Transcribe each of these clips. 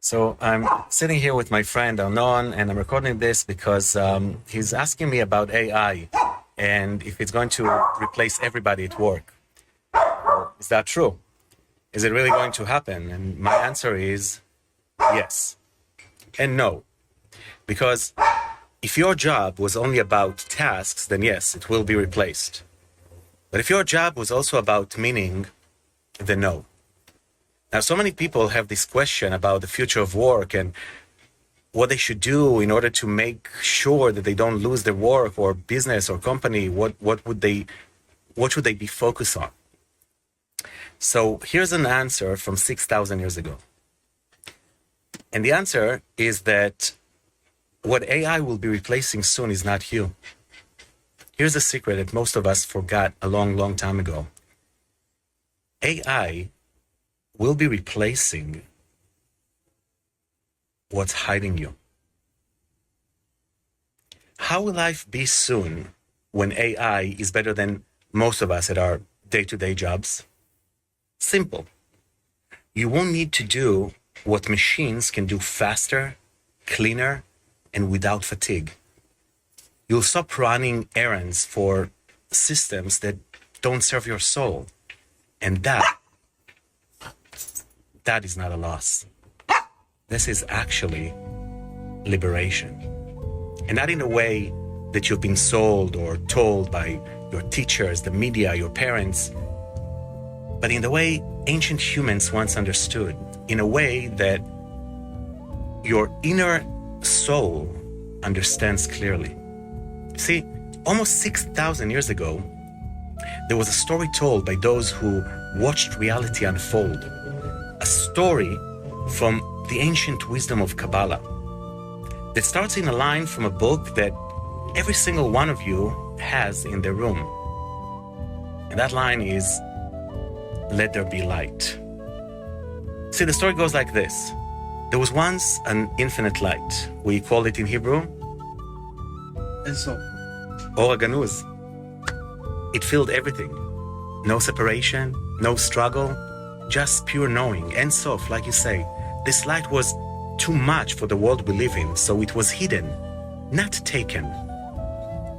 So I'm sitting here with my friend Arnon, and I'm recording this because he's asking me about AI and if it's going to replace everybody at work. Is that true? Is it really going to happen? And my answer is yes and no. Because if your job was only about tasks, then yes, it will be replaced. But if your job was also about meaning, then no. Now, so many people have this question about the future of work and what they should do in order to make sure that they don't lose their work or business or company. What should they be focused on? So here's an answer from 6,000 years ago. And the answer is that what AI will be replacing soon is not you. Here's a secret that most of us forgot a long, long time ago. AI will be replacing what's hiding you. How will life be soon when AI is better than most of us at our day-to-day jobs? Simple. You won't need to do what machines can do faster, cleaner, and without fatigue. You'll stop running errands for systems that don't serve your soul. And that is not a loss. This is actually liberation. And not in a way that you've been sold or told by your teachers, the media, your parents, but in the way ancient humans once understood, in a way that your inner soul understands clearly. See, almost 6,000 years ago, there was a story told by those who watched reality unfold. A story from the ancient wisdom of Kabbalah that starts in a line from a book that every single one of you has in their room. And that line is, "Let there be light." See, the story goes like this. There was once an infinite light. We call it in Hebrew, Or Ganuz. It filled everything. No separation, no struggle, just pure knowing. And Sof, like you say, this light was too much for the world we live in, so it was hidden, not taken,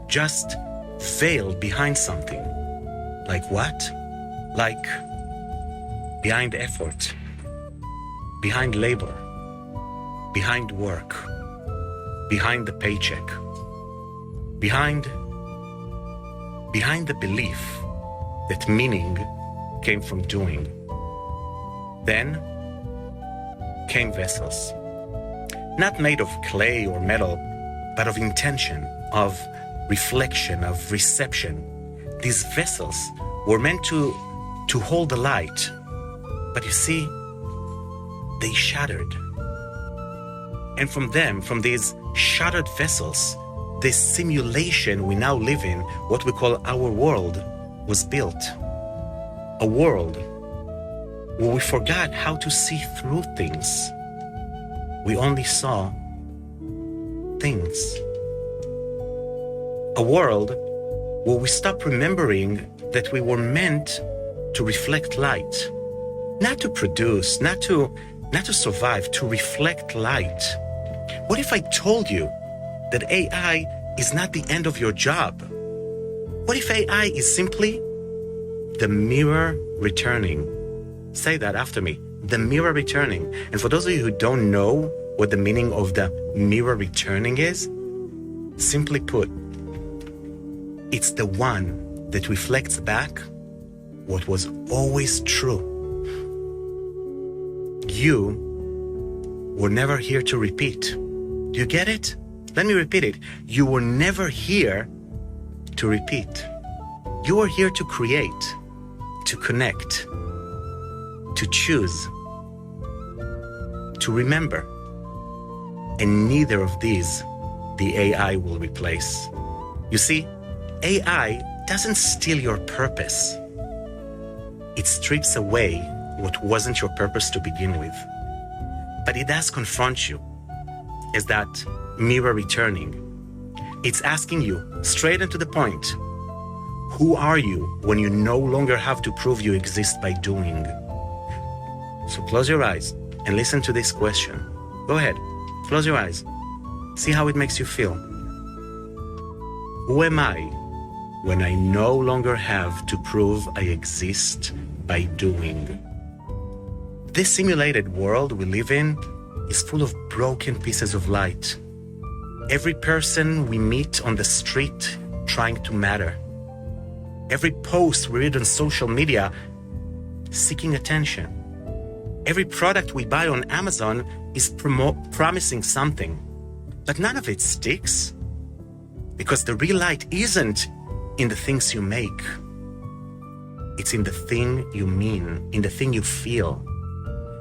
just veiled behind something. Like what? Like behind effort, behind labor, behind work, behind the paycheck, behind the belief that meaning came from doing. Then came vessels, not made of clay or metal, but of intention, of reflection, of reception. These vessels were meant to hold the light, but you see, they shattered. And from these shattered vessels, this simulation we now live in, what we call our world, was built. A world where we forgot how to see through things. We only saw things. A world where we stopped remembering that we were meant to reflect light, not to produce, not to survive, to reflect light. What if I told you that AI is not the end of your job? What if AI is simply the mirror returning? Say that after me. The mirror returning. And for those of you who don't know what the meaning of the mirror returning is, simply put, it's the one that reflects back what was always true. You were never here to repeat. Do you get it? Let me repeat it. You were never here to repeat. You were here to create, to connect, to choose, to remember. And neither of these the AI will replace. You see, AI doesn't steal your purpose. It strips away what wasn't your purpose to begin with. But it does confront you as that mirror returning. It's asking you straight and to the point, who are you when you no longer have to prove you exist by doing? So close your eyes, and listen to this question. Go ahead, close your eyes. See how it makes you feel. Who am I when I no longer have to prove I exist by doing? This simulated world we live in is full of broken pieces of light. Every person we meet on the street trying to matter. Every post we read on social media seeking attention. Every product we buy on Amazon is promising something, but none of it sticks. Because the real light isn't in the things you make. It's in the thing you mean, in the thing you feel.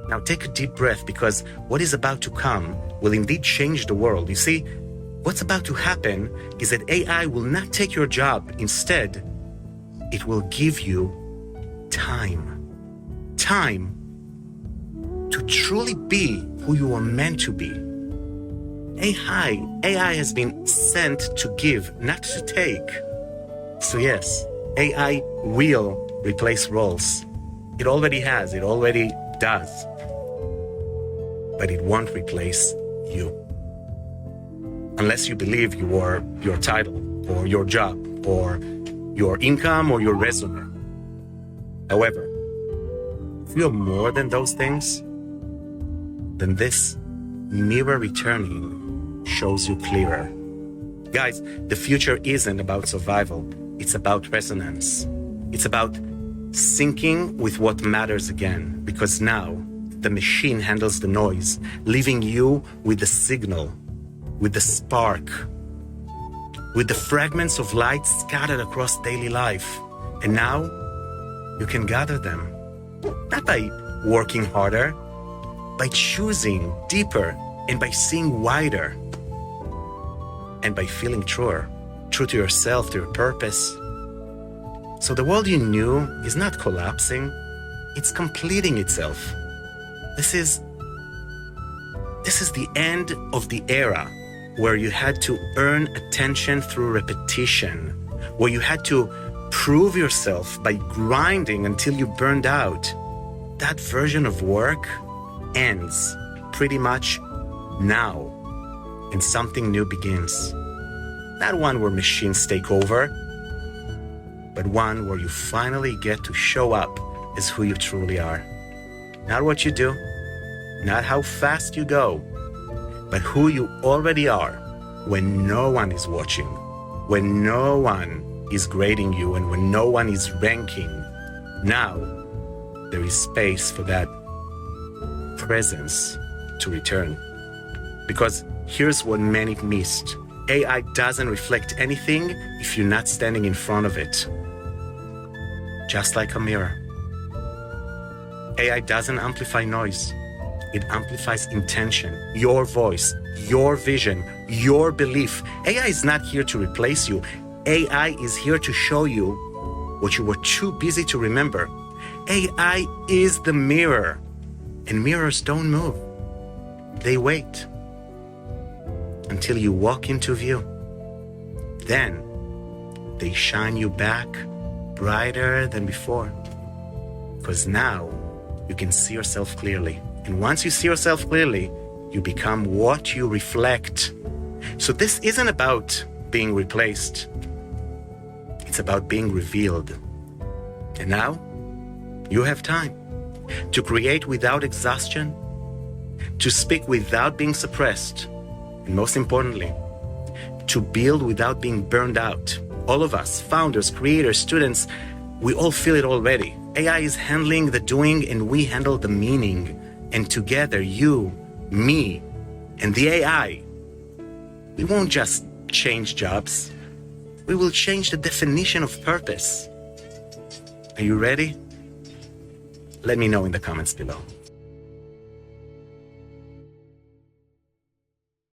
Now take a deep breath, because what is about to come will indeed change the world. You see, what's about to happen is that AI will not take your job. Instead, it will give you time. Time to truly be who you are meant to be. AI has been sent to give, not to take. So yes, AI will replace roles. It already has, it already does. But it won't replace you. Unless you believe you are your title, or your job, or your income, or your resume. However, if you're more than those things, then this mirror returning shows you clearer. Guys, the future isn't about survival. It's about resonance. It's about syncing with what matters again. Because now, the machine handles the noise, leaving you with the signal, with the spark, with the fragments of light scattered across daily life. And now, you can gather them. Not by working harder, by choosing deeper, and by seeing wider, and by feeling truer, true to yourself, to your purpose. So the world you knew is not collapsing, it's completing itself. This is the end of the era where you had to earn attention through repetition, where you had to prove yourself by grinding until you burned out. That version of work ends pretty much now, and something new begins. Not one where machines take over, but one where you finally get to show up as who you truly are. Not what you do, not how fast you go, but who you already are when no one is watching, when no one is grading you, and when no one is ranking. Now, there is space for that presence to return. Because here's what many missed. AI doesn't reflect anything if you're not standing in front of it. Just like a mirror. AI doesn't amplify noise. It amplifies intention, your voice, your vision, your belief. AI is not here to replace you. AI is here to show you what you were too busy to remember. AI is the mirror, and mirrors don't move. They wait until you walk into view. Then they shine you back brighter than before. Because now you can see yourself clearly. And once you see yourself clearly, you become what you reflect. So this isn't about being replaced. It's about being revealed. And now you have time to create without exhaustion, to speak without being suppressed, and most importantly, to build without being burned out. All of us, founders, creators, students, we all feel it already. AI is handling the doing and we handle the meaning. And together, you, me, and the AI, we won't just change jobs. We will change the definition of purpose. Are you ready? Let me know in the comments below.